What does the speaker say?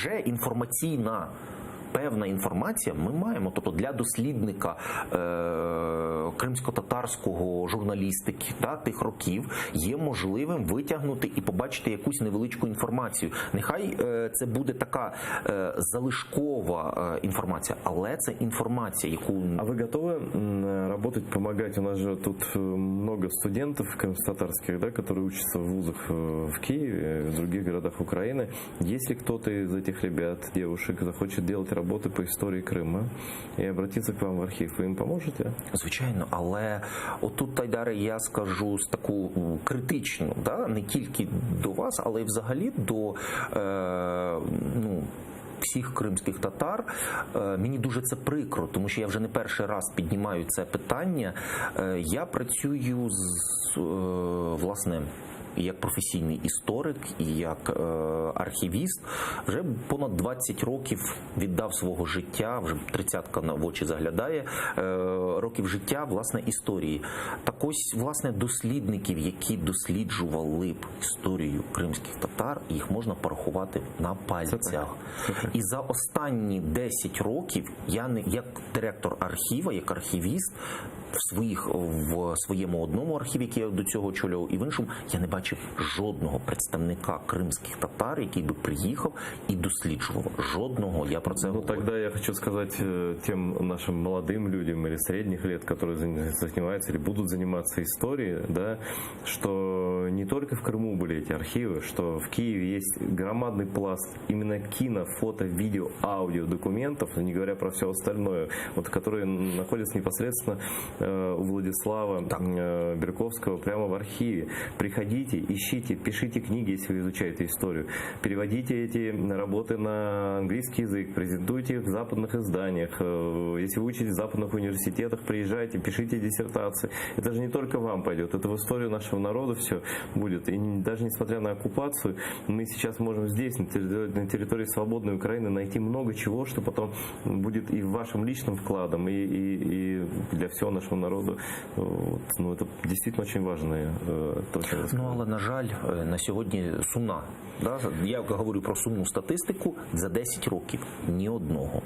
вже інформаційна певна інформація ми маємо. Тобто для дослідника кримсько-татарського журналістики тих років є можливим витягнути і побачити якусь невеличку інформацію. Нехай це буде така залишкова інформація, але це інформація, яку... А вы готовы работать, помогать? У нас же тут много студентов крымско-татарских, да, которые учатся в вузах в Киеве, в других городах Украины. Если кто-то из этих ребят, девушек, захочет делать работы по истории Крыма и обратиться к вам в архив, ви їм поможете? Звичайно, але отут, Айдаре, я скажу таку критичну, да, не тільки до вас, але й взагалі до всіх кримських татар. Мені дуже це прикро, тому що я вже не перший раз піднімаю це питання. Я працюю власне, як професійний історик і як архівіст, вже понад 20 років віддав свого життя, вже 30-ка в очі заглядає, років життя, власне, історії. Так ось, власне, дослідників, які досліджували б історію кримських татар, їх можна порахувати на пальцях. І за останні 10 років я, як директор архіва, як архівіст, в своєму одному архіві, який я до цього очолював, і в іншому, я не бачив жодного представника кримських татар, який би приїхав і досліджував. Жодного, я про це говорю. Тогда я хочу сказать тем нашим молодым людям или средних лет, которые занимаются или будут заниматься историей, да, что не только в Крыму были эти архивы, что в Киеве есть громадный пласт именно кино, фото, видео, аудио документов, не говоря про все остальное, вот, которые находятся непосредственно у Владислава Берковского прямо в архиве. Приходите, ищите, пишите книги, если вы изучаете историю. Переводите эти работы на английский язык, презентуйте их в западных изданиях. Если вы учитесь в западных университетах, приезжайте, пишите диссертации. Это же не только вам пойдет, это в историю нашего народа все будет. И даже несмотря на оккупацию, мы сейчас можем здесь, на территории свободной Украины, найти много чего, что потом будет и вашим личным вкладом, и для всего нашего народу. Вот. Ну, это действительно очень важное. Але, на жаль, на сьогодні сумна. Да? Я говорю про сумну статистику, за 10 років ні одного.